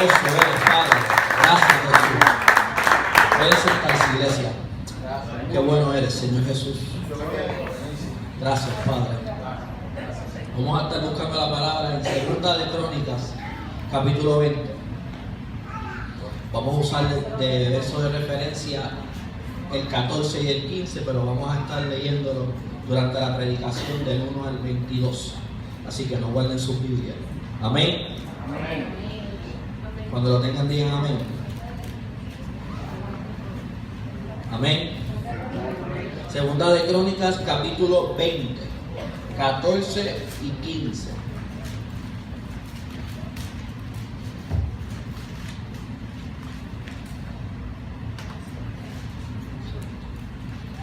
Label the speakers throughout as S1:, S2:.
S1: Eso eres, Padre. Gracias, Jesús. Puedes sentarse, iglesia. Qué bueno eres, Señor Jesús. Gracias, Padre. Vamos a estar buscando la palabra en Segunda de Crónicas, capítulo 20. Vamos a usar de verso de referencia el 14 y el 15, pero vamos a estar leyéndolo durante la predicación del 1 al 22. Así que no guarden sus Biblias. Amén.
S2: Amén.
S1: Cuando lo tengan, digan amén. Amén. Segunda de Crónicas, capítulo 20, 14 y 15.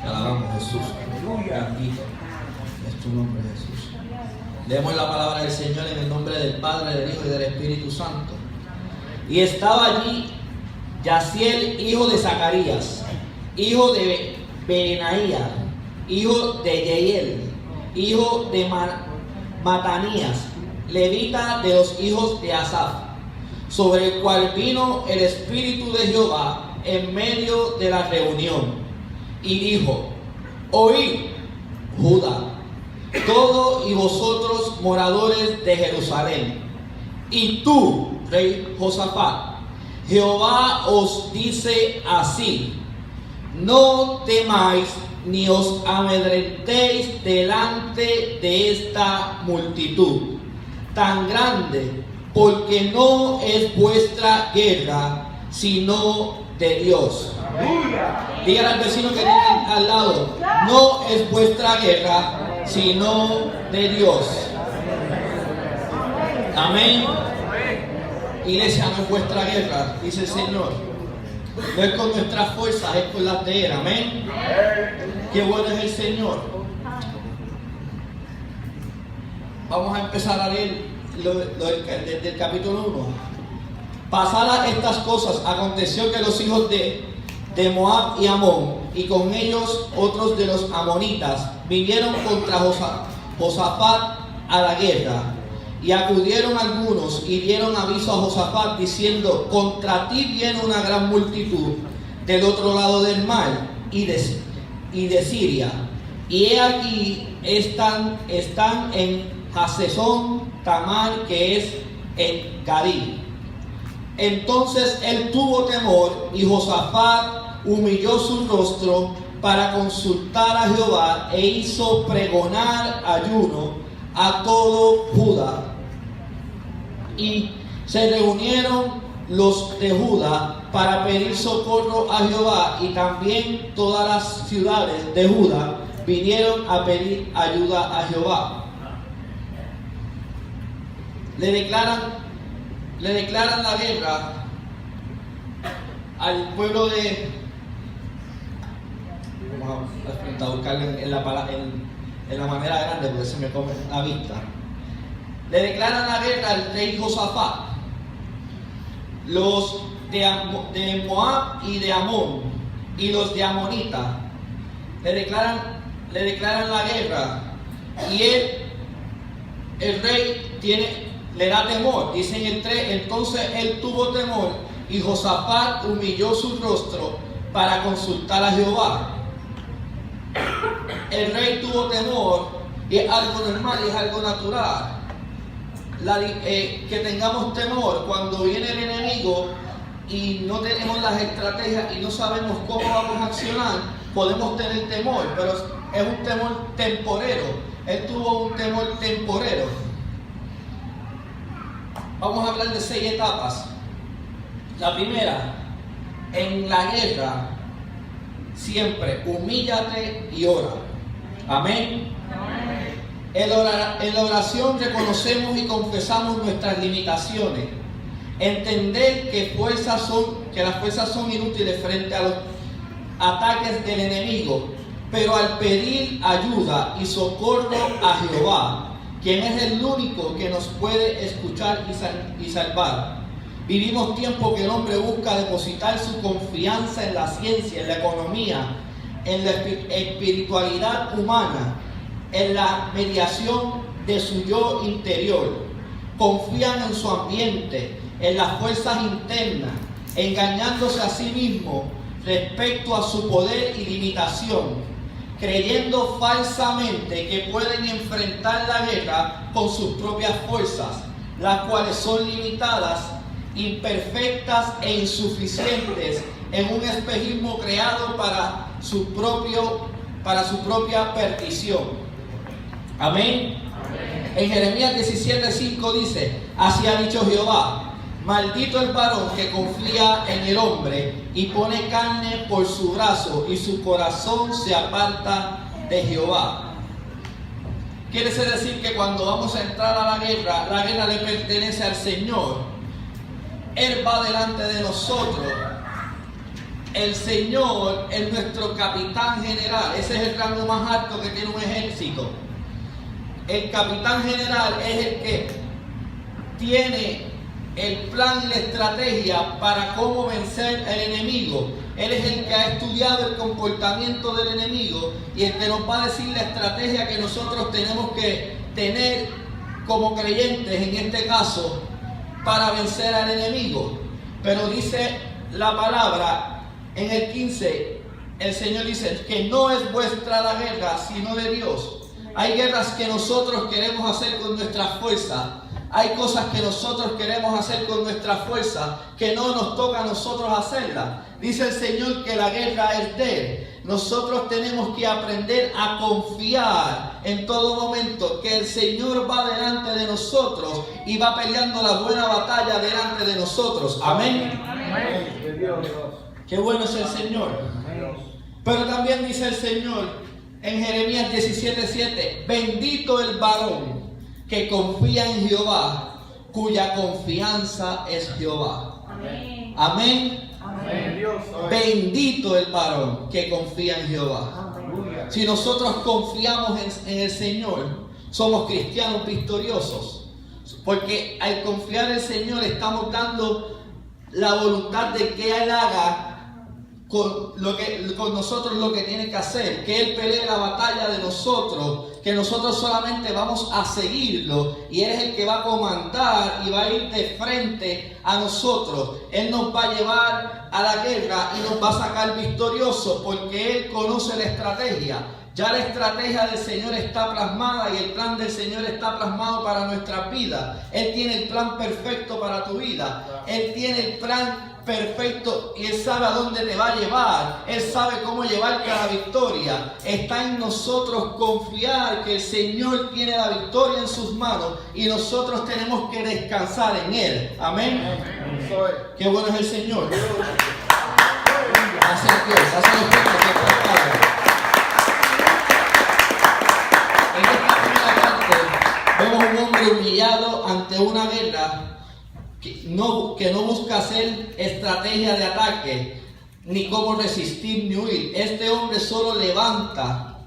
S1: Te alabamos, Jesús. Bendito es tu nombre, Jesús. Leemos la palabra del Señor en el nombre del Padre, del Hijo y del Espíritu Santo. Y estaba allí Yaciel, hijo de Zacarías, hijo de Benaía, hijo de Yeiel, hijo de Matanías, levita de los hijos de Asaf, sobre el cual vino el Espíritu de Jehová en medio de la reunión, y dijo: oíd, Judá, todo y vosotros moradores de Jerusalén, y tú, rey Josafat, Jehová os dice así: no temáis ni os amedrentéis delante de esta multitud tan grande, porque no es vuestra guerra, sino de Dios. Díganle al vecino que tiene al lado: no es vuestra guerra, sino de Dios. Amén. Iglesia, no es vuestra guerra, dice el Señor. No es con nuestras fuerzas, es con las de Él. Amén. Qué bueno es el Señor. Vamos a empezar a leer desde el capítulo 1. Pasadas estas cosas, aconteció que los hijos de Moab y Amón, y con ellos otros de los amonitas, vinieron contra Josafat a la guerra. Y acudieron algunos y dieron aviso a Josafat, diciendo: contra ti viene una gran multitud del otro lado del mar y de Siria. Y he aquí están en Hasezón Tamar, que es en Gadí. Entonces él tuvo temor, y Josafat humilló su rostro para consultar a Jehová, e hizo pregonar ayuno a todo Judá. Y se reunieron los de Judá para pedir socorro a Jehová, y también todas las ciudades de Judá vinieron a pedir ayuda a Jehová. Le declaran la guerra al pueblo de... Vamos a buscarle en la manera grande, porque se me come la vista. Le declaran la guerra al rey Josafat. Los de Moab y de Amón, y los de Amonita le declaran la guerra, y el rey le da temor. Dice en el 3: entonces él tuvo temor, y Josafat humilló su rostro para consultar a Jehová. El rey tuvo temor, y es algo normal, y es algo natural. Que tengamos temor cuando viene el enemigo y no tenemos las estrategias y no sabemos cómo vamos a accionar. Podemos tener temor, pero es un temor temporero. Él tuvo un temor temporero. Vamos a hablar de 6 etapas. La primera: en la guerra siempre humíllate y ora. Amén. En la oración reconocemos y confesamos nuestras limitaciones. Entender que las fuerzas son inútiles frente a los ataques del enemigo, pero al pedir ayuda y socorro a Jehová, quien es el único que nos puede escuchar y salvar. Vivimos tiempos que el hombre busca depositar su confianza en la ciencia, en la economía, en la espiritualidad humana, en la mediación de su yo interior. Confían en su ambiente, en las fuerzas internas, engañándose a sí mismo respecto a su poder y limitación, creyendo falsamente que pueden enfrentar la guerra con sus propias fuerzas, las cuales son limitadas, imperfectas e insuficientes en un espejismo creado para su propia perdición. Amén. En Jeremías 17:5 dice: así ha dicho Jehová, maldito el varón que confía en el hombre y pone carne por su brazo, y su corazón se aparta de Jehová. Quiere decir que cuando vamos a entrar a la guerra le pertenece al Señor. Él va delante de nosotros. El Señor es nuestro capitán general. Ese es el rango más alto que tiene un ejército. El capitán general es el que tiene el plan y la estrategia para cómo vencer al enemigo. Él es el que ha estudiado el comportamiento del enemigo y el que nos va a decir la estrategia que nosotros tenemos que tener como creyentes, en este caso, para vencer al enemigo. Pero dice la palabra en el 15, el Señor dice que no es vuestra la guerra, sino de Dios. Hay guerras que nosotros queremos hacer con nuestra fuerza. Hay cosas que nosotros queremos hacer con nuestra fuerza que no nos toca a nosotros hacerlas. Dice el Señor que la guerra es de Él. Nosotros tenemos que aprender a confiar en todo momento que el Señor va delante de nosotros y va peleando la buena batalla delante de nosotros. Amén. Amén. Qué bueno es el Señor. Pero también dice el Señor en Jeremías 17:7: bendito el varón que confía en Jehová, cuya confianza es Jehová. Amén. Amén. Amén. Bendito el varón que confía en Jehová. Amén. Si nosotros confiamos en el Señor, somos cristianos victoriosos. Porque al confiar en el Señor estamos dando la voluntad de que Él haga con nosotros lo que tiene que hacer, que Él pelee la batalla de nosotros, que nosotros solamente vamos a seguirlo y Él es el que va a comandar y va a ir de frente a nosotros. Él nos va a llevar a la guerra y nos va a sacar victoriosos porque Él conoce la estrategia. Ya la estrategia del Señor está plasmada y el plan del Señor está plasmado para nuestras vidas. Él tiene el plan perfecto para tu vida. Él tiene el plan perfecto y Él sabe a dónde te va a llevar. Él sabe cómo llevarte a la victoria. Está en nosotros confiar que el Señor tiene la victoria en sus manos y nosotros tenemos que descansar en Él. Amén. Amén. Qué bueno es el Señor. Gracias a Dios. Gracias a Dios. En esta primera parte vemos un hombre humillado ante una guerra que no busca hacer estrategia de ataque, ni cómo resistir ni huir. Este hombre solo levanta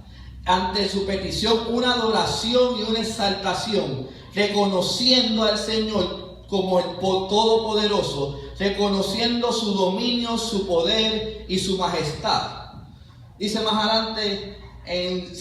S1: ante su petición una adoración y una exaltación, reconociendo al Señor como el Todopoderoso, reconociendo su dominio, su poder y su majestad. Dice más adelante en 2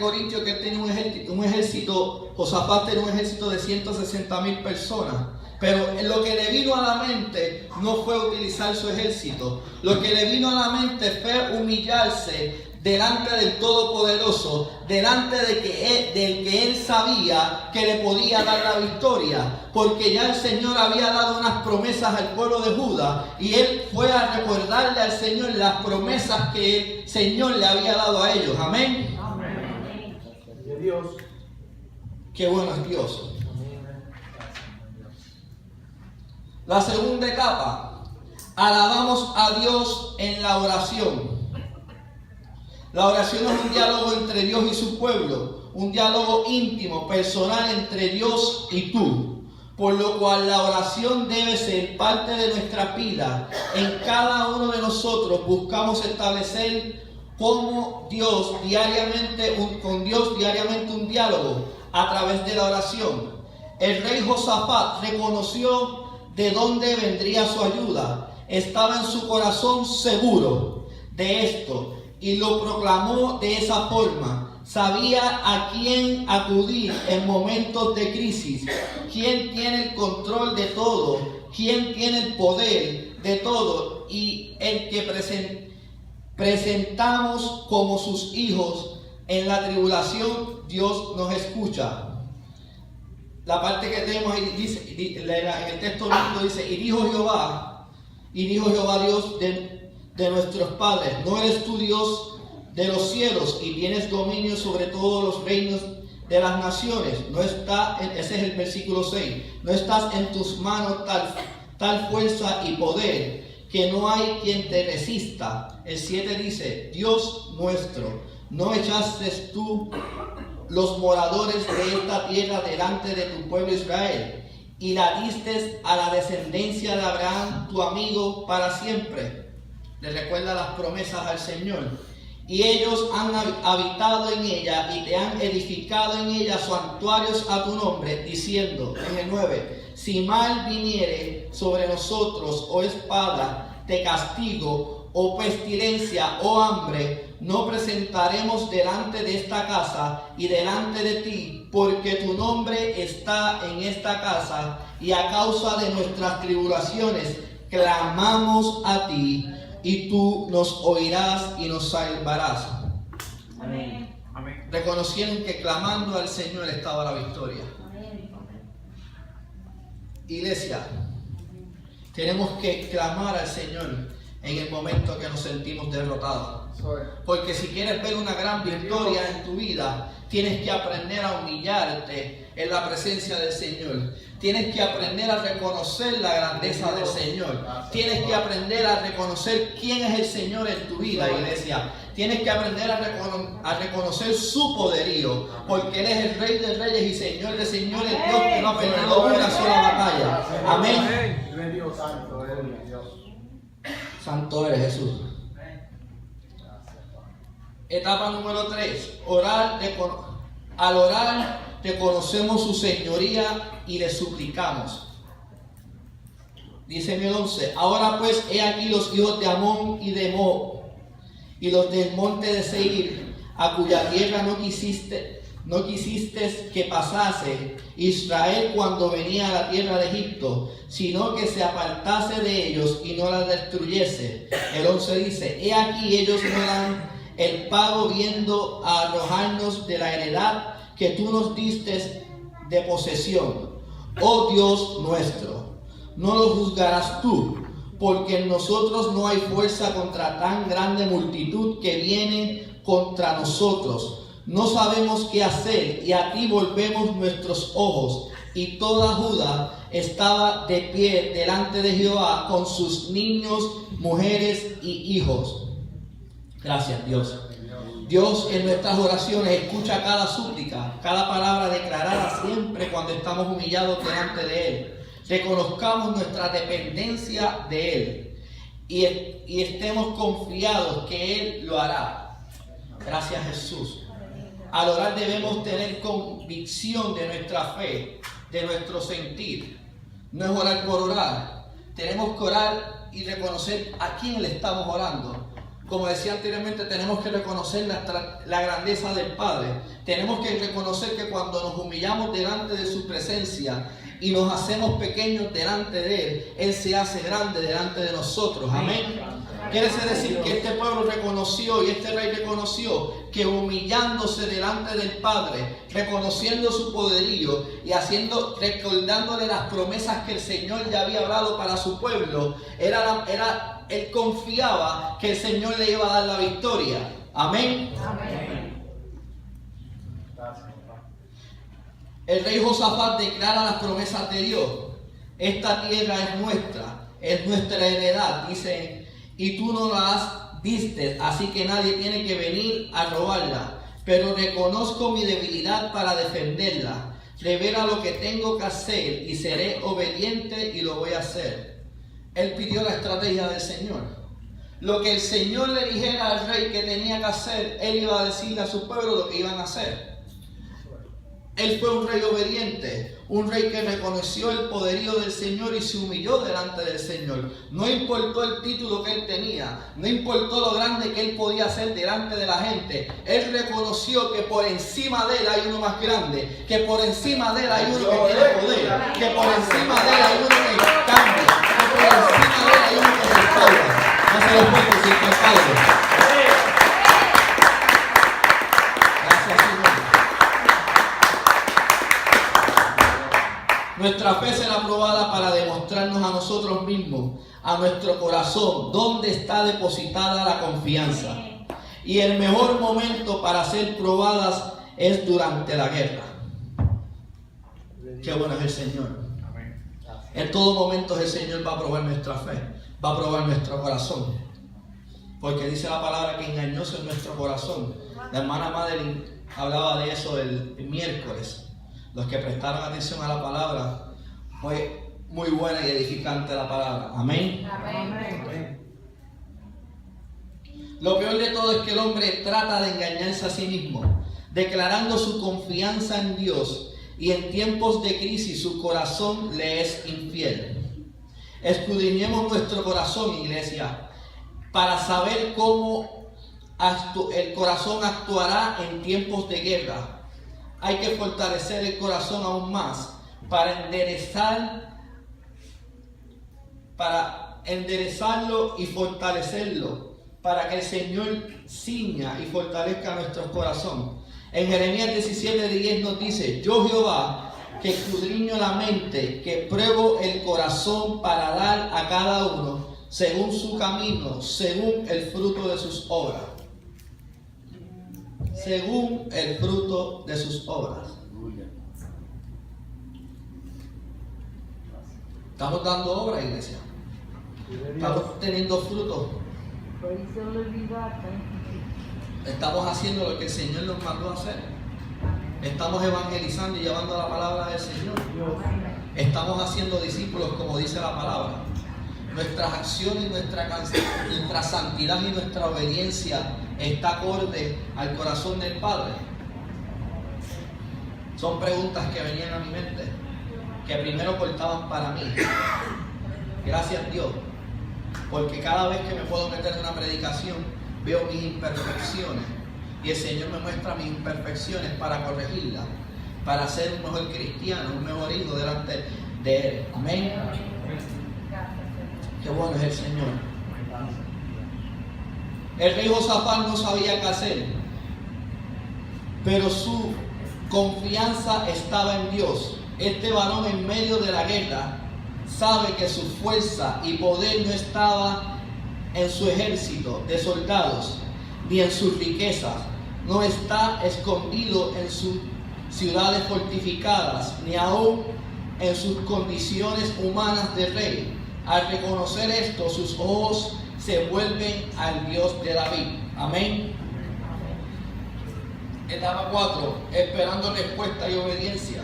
S1: Corintios que él tenía un ejército, Josafat tenía un ejército de 160,000 personas. Pero lo que le vino a la mente no fue utilizar su ejército. Lo que le vino a la mente fue humillarse delante del Todopoderoso, delante del que él sabía que le podía dar la victoria. Porque ya el Señor había dado unas promesas al pueblo de Judá y él fue a recordarle al Señor las promesas que el Señor le había dado a ellos. Amén. Amén. Dios. Qué bueno es Dios. La segunda etapa, alabamos a Dios en la oración. La oración es un diálogo entre Dios y su pueblo, un diálogo íntimo, personal entre Dios y tú, por lo cual la oración debe ser parte de nuestra vida. En cada uno de nosotros buscamos establecer con Dios diariamente un diálogo a través de la oración. El rey Josafat reconoció de dónde vendría su ayuda. Estaba en su corazón seguro de esto y lo proclamó de esa forma: Sabía a quién acudir en momentos de crisis, quién tiene el control de todo, quién tiene el poder de todo y el que presentamos como sus hijos en la tribulación. Dios nos escucha. La parte que tenemos ahí dice, en el texto bíblico dice, y dijo Jehová Dios de nuestros padres, ¿no eres tú Dios de los cielos y tienes dominio sobre todos los reinos de las naciones? No está, ese es el versículo 6, no estás en tus manos tal fuerza y poder que no hay quien te resista. El 7 dice, Dios nuestro, ¿no echaste tú los moradores de esta tierra delante de tu pueblo Israel y la diste a la descendencia de Abraham, tu amigo, para siempre? Le recuerda las promesas al Señor. Y ellos han habitado en ella y te han edificado en ella santuarios a tu nombre, diciendo, en el 9, si mal viniere sobre nosotros, o espada, de castigo, o pestilencia, o hambre, no presentaremos delante de esta casa y delante de ti, porque tu nombre está en esta casa, y a causa de nuestras tribulaciones clamamos a ti, y tú nos oirás y nos salvarás.
S2: Amén. Amén.
S1: Reconocieron que clamando al Señor estaba la victoria. Iglesia, tenemos que clamar al Señor en el momento que nos sentimos derrotados. Porque si quieres ver una gran victoria en tu vida, tienes que aprender a humillarte en la presencia del Señor. Tienes que aprender a reconocer la grandeza del Señor. Tienes que aprender a reconocer quién es el Señor en tu vida, iglesia. Tienes que aprender a reconocer su poderío, porque Él es el Rey de Reyes y Señor de Señores, Dios que no ha perdido una sola batalla. Amén. Santo eres, Jesús. Etapa número 3. Al orar reconocemos su señoría y le suplicamos. Dice en el 11, ahora pues he aquí los hijos de Amón y de Moab y los del monte de Seir, a cuya tierra no quisiste que pasase Israel cuando venía a la tierra de Egipto, sino que se apartase de ellos y no la destruyese. El 11 dice, he aquí ellos no dan el pago viendo a arrojarnos de la heredad que tú nos diste de posesión. Oh Dios nuestro, no lo juzgarás tú, porque en nosotros no hay fuerza contra tan grande multitud que viene contra nosotros. No sabemos qué hacer, y a ti volvemos nuestros ojos. Y toda Judá estaba de pie delante de Jehová con sus niños, mujeres y hijos. Gracias, Dios. Dios en nuestras oraciones escucha cada súplica, cada palabra declarada siempre cuando estamos humillados delante de Él. Reconozcamos nuestra dependencia de Él y estemos confiados que Él lo hará. Gracias, Jesús. Al orar debemos tener convicción de nuestra fe, de nuestro sentir. No es orar por orar. Tenemos que orar y reconocer a quién le estamos orando. Como decía anteriormente, tenemos que reconocer la grandeza del Padre. Tenemos que reconocer que cuando nos humillamos delante de su presencia y nos hacemos pequeños delante de Él, Él se hace grande delante de nosotros. Amén. Quiere decir que este pueblo reconoció y este rey reconoció que humillándose delante del Padre, reconociendo su poderío y recordándole las promesas que el Señor ya había hablado para su pueblo, él confiaba que el Señor le iba a dar la victoria. Amén. Amén. El rey Josafat declara las promesas de Dios. Esta tierra es nuestra heredad, dice, y tú no la diste, así que nadie tiene que venir a robarla. Pero reconozco mi debilidad para defenderla. Revela lo que tengo que hacer y seré obediente y lo voy a hacer. Él pidió la estrategia del Señor. Lo que el Señor le dijera al rey que tenía que hacer, él iba a decirle a su pueblo lo que iban a hacer. Él fue un rey obediente, un rey que reconoció el poderío del Señor y se humilló delante del Señor. No importó el título que él tenía, no importó lo grande que él podía hacer delante de la gente. Él reconoció que por encima de él hay uno más grande, que por encima de él hay uno que tiene poder, que por encima de él hay uno que cambia, que por encima de él hay uno que restaura. No se lo puedo decir que es Padre. Nuestra fe será probada para demostrarnos a nosotros mismos, a nuestro corazón, dónde está depositada la confianza. Y el mejor momento para ser probadas es durante la guerra. Qué bueno es el Señor. En todo momento el Señor va a probar nuestra fe, va a probar nuestro corazón. Porque dice la palabra que engañoso es nuestro corazón. La hermana Madeline hablaba de eso el miércoles. Los que prestaron atención a la palabra, fue muy buena y edificante la palabra. Amén.
S3: Amén.
S1: Lo peor de todo es que el hombre trata de engañarse a sí mismo, declarando su confianza en Dios, y en tiempos de crisis su corazón le es infiel. Escudriñemos nuestro corazón, iglesia, para saber cómo el corazón actuará en tiempos de guerra. Hay que fortalecer el corazón aún más para enderezarlo y fortalecerlo, para que el Señor ciña y fortalezca nuestro corazón. En Jeremías 17:10 nos dice: yo Jehová, que escudriño la mente, que pruebo el corazón para dar a cada uno según su camino, según el fruto de sus obras. Según el fruto de sus obras. ¿Estamos dando obra, iglesia? ¿Estamos teniendo fruto? ¿Estamos haciendo lo que el Señor nos mandó a hacer? ¿Estamos evangelizando y llevando la palabra del Señor? ¿Estamos haciendo discípulos como dice la palabra? Nuestras acciones, nuestra santidad y nuestra obediencia está acorde al corazón del Padre. Son preguntas que venían a mi mente, que primero portaban para mí. Gracias Dios, porque cada vez que me puedo meter en una predicación, veo mis imperfecciones, y el Señor me muestra mis imperfecciones para corregirlas, para ser un mejor cristiano, un mejor hijo delante de Él. Amén. Qué bueno es el Señor. El rey Josafat no sabía qué hacer, pero su confianza estaba en Dios. Este varón en medio de la guerra sabe que su fuerza y poder no estaba en su ejército de soldados, ni en sus riquezas. No está escondido en sus ciudades fortificadas, ni aún en sus condiciones humanas de rey. Al reconocer esto, sus ojos se vuelven al Dios de David. Amén. Etapa 4. Esperando respuesta y obediencia.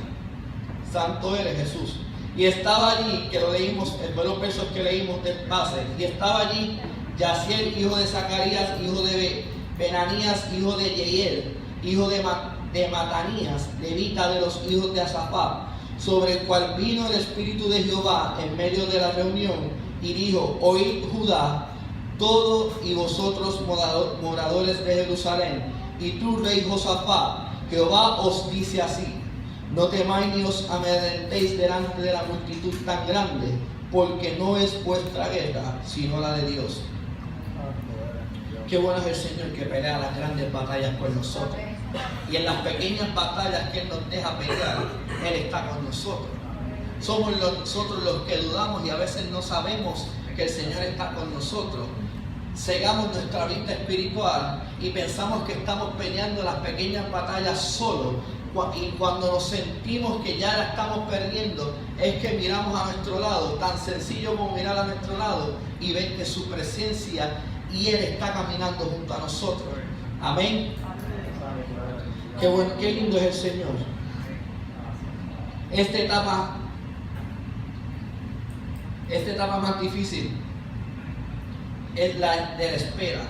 S1: Santo eres, Jesús. Y estaba allí, que lo leímos, los versos que leímos de base. Y estaba allí Yaciel, hijo de Zacarías, hijo de Benanías, hijo de Yeiel, hijo de Matanías, levita de los hijos de Asaphat, sobre el cual vino el Espíritu de Jehová en medio de la reunión, y dijo: oíd Judá, todos y vosotros moradores de Jerusalén, y tú, rey Josafat, Jehová os dice así: no temáis ni os amedrentéis delante de la multitud tan grande, porque no es vuestra guerra, sino la de Dios. Qué bueno es el Señor que pelea las grandes batallas por nosotros. Y en las pequeñas batallas que Él nos deja pelear, Él está con nosotros. Somos nosotros los que dudamos y a veces no sabemos que el Señor está con nosotros. Cegamos nuestra vista espiritual y pensamos que estamos peleando las pequeñas batallas solos. Y cuando nos sentimos que ya la estamos perdiendo, es que miramos a nuestro lado, tan sencillo como mirar a nuestro lado y ver que su presencia y Él está caminando junto a nosotros. Amén. Qué bueno, qué lindo es el Señor. Esta etapa más difícil es la de la espera.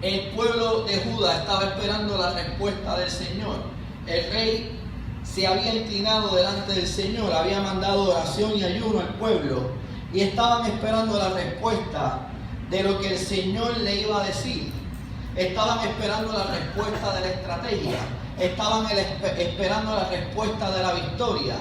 S1: El pueblo de Judá estaba esperando la respuesta del Señor, el rey se había inclinado delante del Señor, había mandado oración y ayuno al pueblo y estaban esperando la respuesta de lo que el Señor le iba a decir. Estaban esperando la respuesta de la estrategia, estaban esperando la respuesta de la victoria.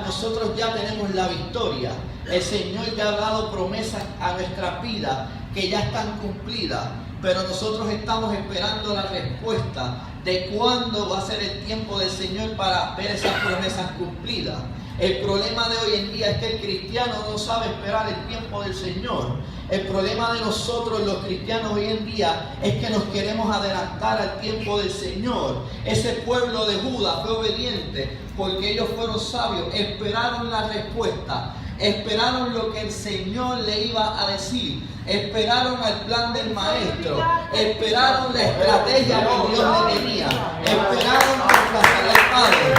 S1: Nosotros ya tenemos la victoria. El Señor ya ha dado promesas a nuestras vidas que ya están cumplidas, pero nosotros estamos esperando la respuesta de cuándo va a ser el tiempo del Señor para ver esas promesas cumplidas. El problema de hoy en día es que el cristiano no sabe esperar el tiempo del Señor. El problema de nosotros los cristianos hoy en día es que nos queremos adelantar al tiempo del Señor. Ese pueblo de Judá fue obediente porque ellos fueron sabios, esperaron la respuesta, esperaron lo que el Señor le iba a decir, esperaron al plan del maestro, esperaron la estrategia que Dios le tenía, esperaron complacer al Padre.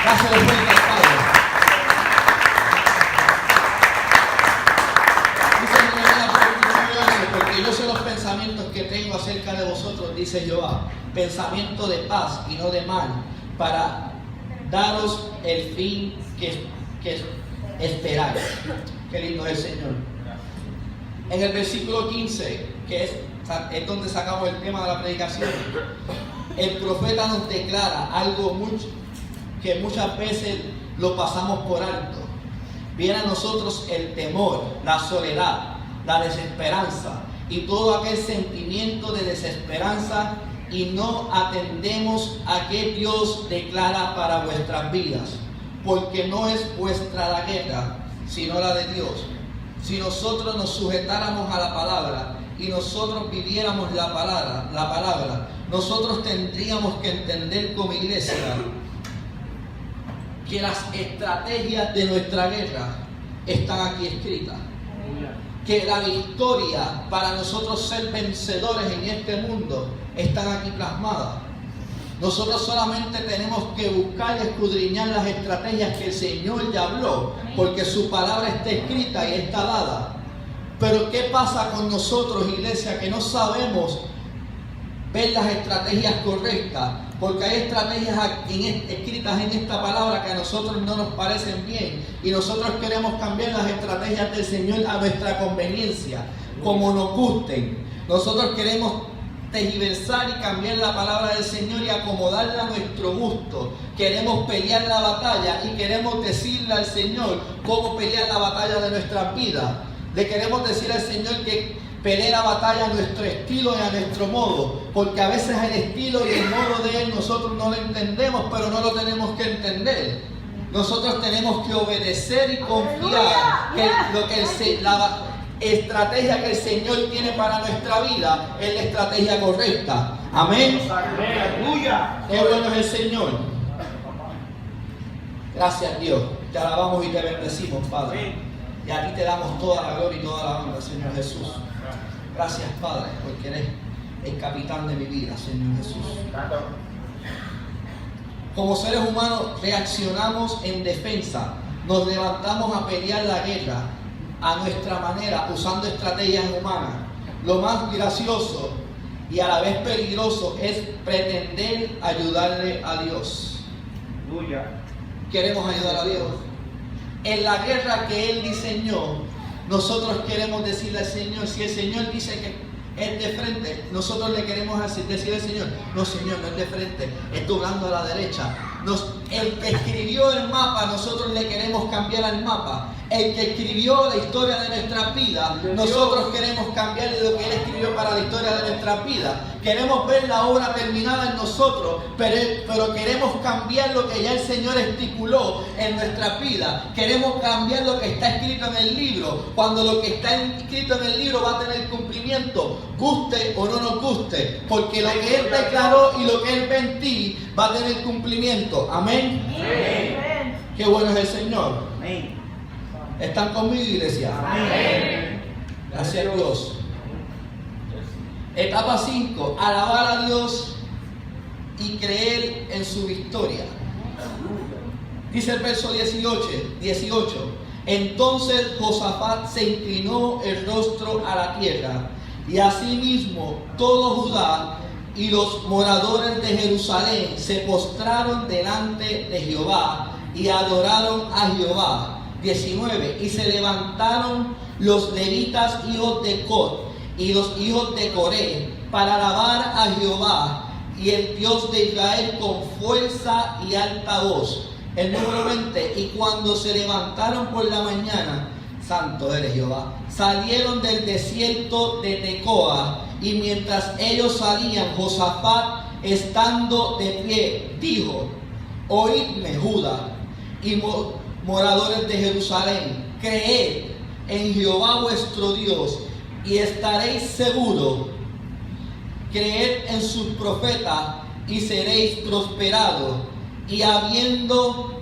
S1: Dáselo fuerte al Padre. Porque yo sé los pensamientos que tengo acerca de vosotros, dice Jehová, pensamiento de paz y no de mal, para daros el fin que esperáis. Qué lindo es el Señor. En el versículo 15, que es donde sacamos el tema de la predicación, el profeta nos declara algo que muchas veces lo pasamos por alto. Viene a nosotros el temor, la soledad, la desesperanza y todo aquel sentimiento de desesperanza, y no atendemos a que Dios declara para vuestras vidas, porque no es vuestra la guerra, sino la de Dios. Si nosotros nos sujetáramos a la palabra y nosotros viviéramos la palabra, nosotros tendríamos que entender como iglesia que las estrategias de nuestra guerra están aquí escritas. Que la victoria para nosotros ser vencedores en este mundo están aquí plasmadas. Nosotros solamente tenemos que buscar y escudriñar las estrategias que el Señor ya habló, porque su palabra está escrita y está dada. Pero ¿qué pasa con nosotros, iglesia, que no sabemos ver las estrategias correctas? Porque hay estrategias escritas en esta palabra que a nosotros no nos parecen bien, y nosotros queremos cambiar las estrategias del Señor a nuestra conveniencia, como nos gusten. Nosotros queremos tergiversar y cambiar la palabra del Señor y acomodarla a nuestro gusto. Queremos pelear la batalla y queremos decirle al Señor cómo pelear la batalla de nuestras vidas. Le queremos decir al Señor que pelee la batalla a nuestro estilo y a nuestro modo, porque a veces el estilo y el modo de Él nosotros no lo entendemos, pero no lo tenemos que entender. Nosotros tenemos que obedecer y confiar que la estrategia que el Señor tiene para nuestra vida es la estrategia correcta. Amén. Aleluya. Qué bueno es el Señor. Gracias, Dios. Te alabamos y te bendecimos, Padre. Y a ti te damos toda la gloria y toda la honra, Señor Jesús. Gracias, Padre, porque eres el capitán de mi vida, Señor Jesús. Como seres humanos reaccionamos en defensa, nos levantamos a pelear la guerra a nuestra manera, usando estrategias humanas. Lo más gracioso y a la vez peligroso es pretender ayudarle a Dios. Queremos ayudar a Dios. En la guerra que Él diseñó, nosotros queremos decirle al Señor, si el Señor dice que es de frente, nosotros le queremos decir al Señor, no Señor, no es de frente, es doblando a la derecha. El que escribió el mapa, nosotros le queremos cambiar al mapa. El que escribió la historia de nuestras vidas, nosotros queremos cambiarle lo que Él escribió para la historia de nuestras vidas. Queremos ver la obra terminada en nosotros, pero queremos cambiar lo que ya el Señor estipuló en nuestras vidas. Queremos cambiar lo que está escrito en el libro, cuando lo que está escrito en el libro va a tener cumplimiento, guste o no nos guste, porque lo que Él declaró y lo que Él ve en ti va a tener cumplimiento. Amén. Amén. Qué bueno es el Señor. Amén. ¿Están conmigo, iglesia? Amén. Gracias a Dios. Etapa 5. Alabar a Dios y creer en su victoria. Dice el verso 18. Entonces Josafat se inclinó el rostro a la tierra, y asimismo todo Judá y los moradores de Jerusalén se postraron delante de Jehová y adoraron a Jehová. 19. Y se levantaron los levitas, hijos de Cot, y los hijos de Coré, para alabar a Jehová y el Dios de Israel con fuerza y alta voz. El número 20. Y cuando se levantaron por la mañana, santo eres Jehová, salieron del desierto de Tecoa, y mientras ellos salían, Josafat, estando de pie, dijo: oídme, Judá y moradores de Jerusalén, creed en Jehová vuestro Dios y estaréis seguros. Creed en sus profetas y seréis prosperados. Y habido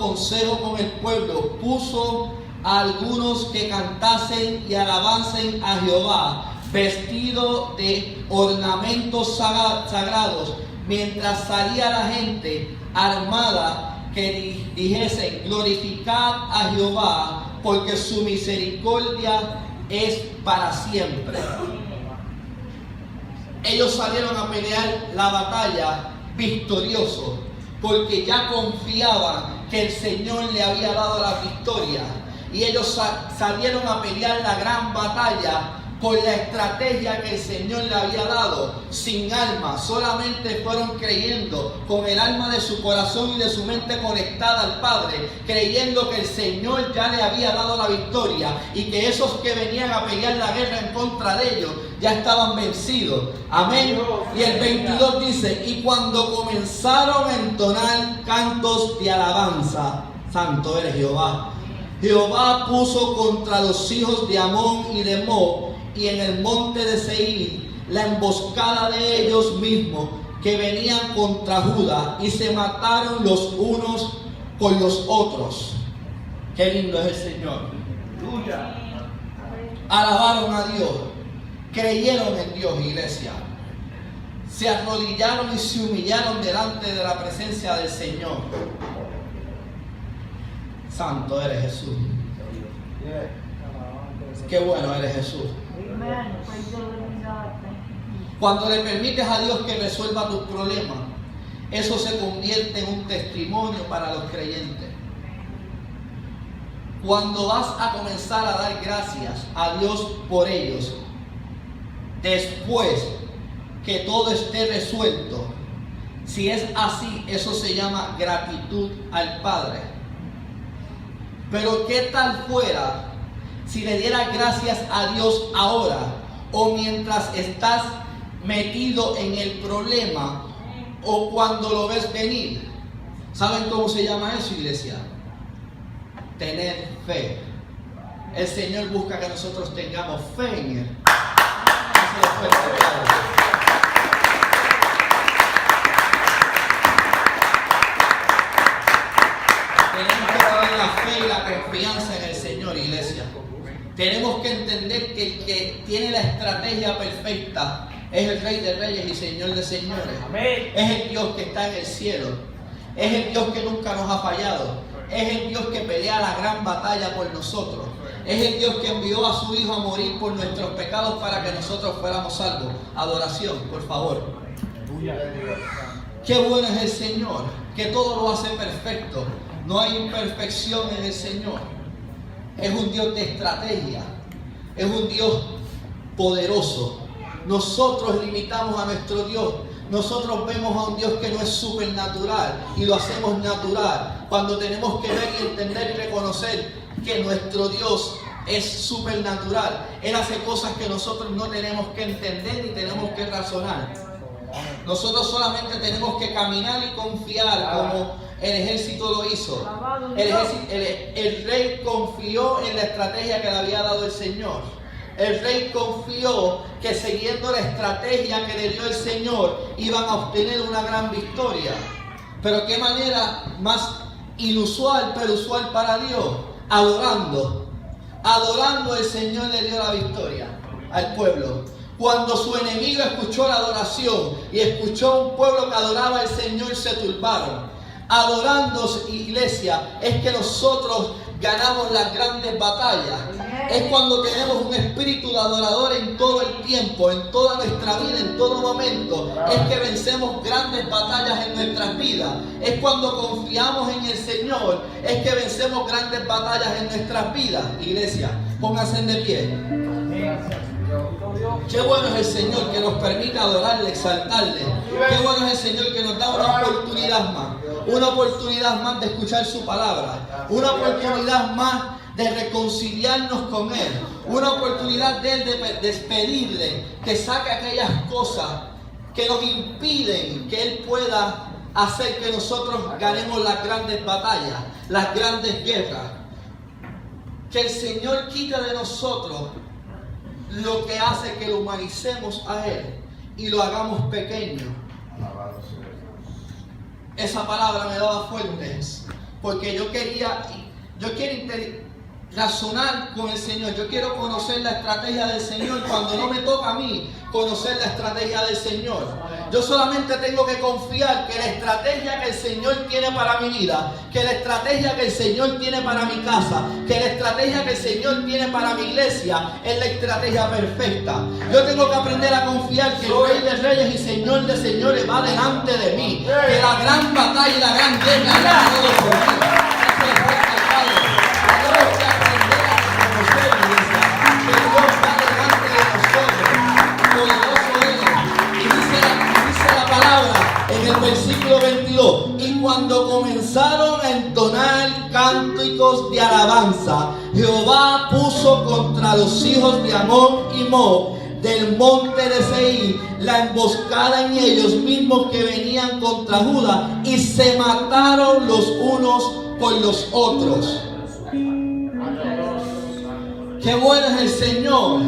S1: consejo con el pueblo, puso a algunos que cantasen y alabasen a Jehová, vestidos de ornamentos sagrados, mientras salía la gente armada, que dijesen: glorificad a Jehová, porque su misericordia es para siempre. Ellos salieron a pelear la batalla victoriosos, porque ya confiaban que el Señor le había dado la victoria. Y ellos salieron a pelear la gran batalla con la estrategia que el Señor le había dado, sin alma. Solamente fueron creyendo, con el alma de su corazón y de su mente conectada al Padre, creyendo que el Señor ya le había dado la victoria y que esos que venían a pelear la guerra en contra de ellos ya estaban vencidos. Amén. Y el 22 dice: y cuando comenzaron a entonar cantos de alabanza, santo eres Jehová, Jehová puso contra los hijos de Amón y de Moab, y en el monte de Seir, la emboscada de ellos mismos, que venían contra Judá, y se mataron los unos con los otros. Qué lindo es el Señor. Alabaron a Dios, creyeron en Dios, iglesia. Se arrodillaron y se humillaron delante de la presencia del Señor. Santo eres Jesús. Qué bueno eres Jesús. Cuando le permites a Dios que resuelva tus problemas, eso se convierte en un testimonio para los creyentes. Cuando vas a comenzar a dar gracias a Dios por ellos, después que todo esté resuelto, si es así, eso se llama gratitud al Padre. Pero ¿qué tal fuera si le dieras gracias a Dios ahora, o mientras estás metido en el problema, o cuando lo ves venir? ¿Saben cómo se llama eso, iglesia? Tener fe. El Señor busca que nosotros tengamos fe en Él. Tenemos que tener la fe y la confianza en el Señor, iglesia. Tenemos que entender que el que tiene la estrategia perfecta es el Rey de Reyes y Señor de Señores.
S2: Amén.
S1: Es el Dios que está en el cielo. Es el Dios que nunca nos ha fallado. Es el Dios que pelea la gran batalla por nosotros. Es el Dios que envió a su Hijo a morir por nuestros pecados para que nosotros fuéramos salvos. Adoración, por favor. Qué bueno es el Señor, que todo lo hace perfecto. No hay imperfección en el Señor. Es un Dios de estrategia. Es un Dios poderoso. Nosotros limitamos a nuestro Dios. Nosotros vemos a un Dios que no es supernatural y lo hacemos natural, cuando tenemos que ver y entender y reconocer que nuestro Dios es supernatural. Él hace cosas que nosotros no tenemos que entender ni tenemos que razonar. Nosotros solamente tenemos que caminar y confiar, como el ejército lo hizo. El rey confió en la estrategia que le había dado el Señor. El rey confió que siguiendo la estrategia que le dio el Señor iban a obtener una gran victoria. Pero qué manera más inusual pero usual para Dios. Adorando el Señor le dio la victoria al pueblo. Cuando su enemigo escuchó la adoración y escuchó un pueblo que adoraba al Señor, se turbaron. Adorando, iglesia, es que nosotros ganamos las grandes batallas. Es cuando tenemos un espíritu de adorador en todo el tiempo, en toda nuestra vida, en todo momento. Es que vencemos grandes batallas en nuestras vidas. Es cuando confiamos en el Señor. Es que vencemos grandes batallas en nuestras vidas. Iglesia, pónganse de pie. Qué bueno es el Señor que nos permite adorarle, exaltarle. Qué bueno es el Señor que nos da una oportunidad más. Una oportunidad más de escuchar su palabra. Una oportunidad más de reconciliarnos con Él. Una oportunidad de Él de despedirle, que saque aquellas cosas que nos impiden que Él pueda hacer que nosotros ganemos las grandes batallas, las grandes guerras. Que el Señor quite de nosotros lo que hace que lo humanicemos a Él y lo hagamos pequeño. Esa palabra me daba fuertes, porque yo quiero razonar con el Señor. Yo quiero conocer la estrategia del Señor cuando no me toca a mí conocer la estrategia del Señor. Yo solamente tengo que confiar que la estrategia que el Señor tiene para mi vida, que la estrategia que el Señor tiene para mi casa, que la estrategia que el Señor tiene para mi iglesia es la estrategia perfecta. Yo tengo que aprender a confiar que el Rey de Reyes y Señor de Señores va delante de mí, que la gran batalla y la gran guerra la ha dado por mí. En el versículo 22, y cuando comenzaron a entonar cánticos de alabanza, Jehová puso contra los hijos de Amón y Moab del monte de Seir la emboscada en ellos mismos que venían contra Judá, y se mataron los unos por los otros. Qué bueno es el Señor.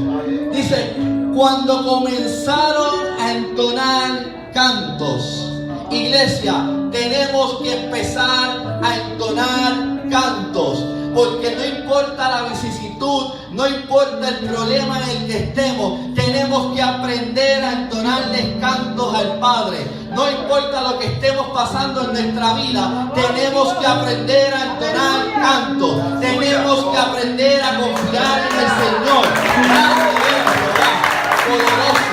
S1: Dice, cuando comenzaron a entonar cantos. Iglesia, tenemos que empezar a entonar cantos, porque no importa la vicisitud, no importa el problema en el que estemos, tenemos que aprender a entonarles cantos al Padre. No importa lo que estemos pasando en nuestra vida, tenemos que aprender a entonar cantos, tenemos que aprender a confiar en el Señor. Poderoso.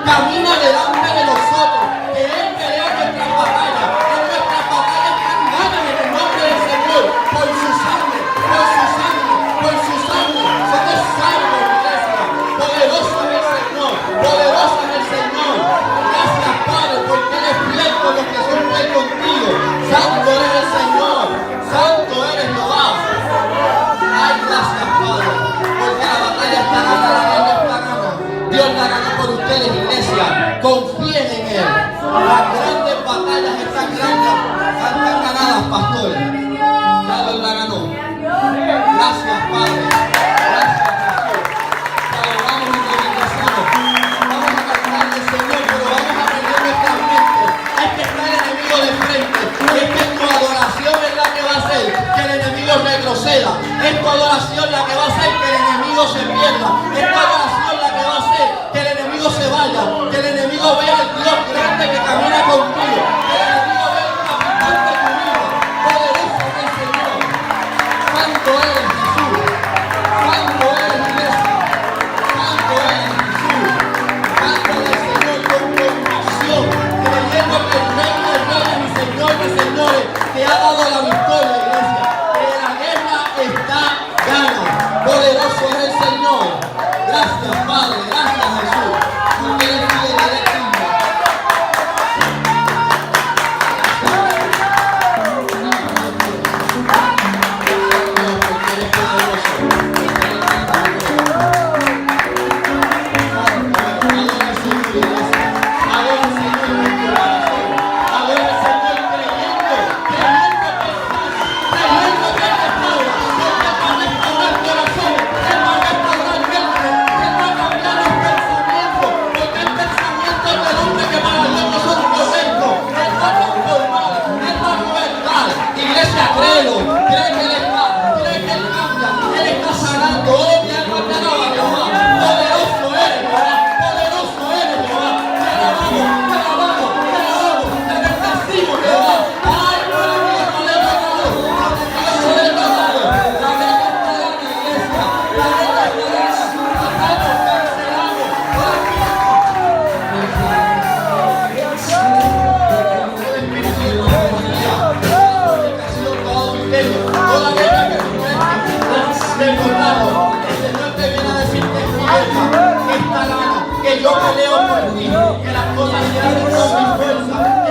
S1: Camina delante de nosotros, que Él pelea nuestras batallas. En nuestras batallas están ganas en el nombre del Señor, por su sangre, por su sangre, por su sangre. Somos salvos, iglesia. Poderoso es el Señor, poderoso es el Señor. Gracias, Padre, porque Él es fiel con los que son fiel contigo. Santo eres el Señor, santo eres Jehová. Ay, gracias, Padre, porque la batalla está ganada, la guerra está ganada. Dios la ganó por ustedes, iglesia. Confíen en Él. Las grandes batallas están ganadas, pastor. Ya Dios la ganó. Gracias, Padre. Gracias, Jesús. Adoramos y te bendecimos. Vamos a cantarle al Señor, pero vamos a perder nuestra mente. Es que está el enemigo de frente. Y es que tu adoración es la que va a hacer que el enemigo retroceda. Es tu adoración la que va a hacer que el enemigo se pierda. Es tu adoración la que va a hacer que el enemigo se vaya, que el enemigo vea al Dios grande que camina contigo, que el enemigo vea el capitán de tu vida. Poderoso es el Señor. Santo eres, Jesús. Santo eres, iglesia. Santo eres, Jesús. Santo del Señor con convicción, creyendo que el Rey de Reyes y Señor de Señores te ha dado la victoria, iglesia. Que la guerra está gana. Poderoso es el Señor. alma, esta lana, que yo peleo por ti, que las cosas se hacen con mi fuerza.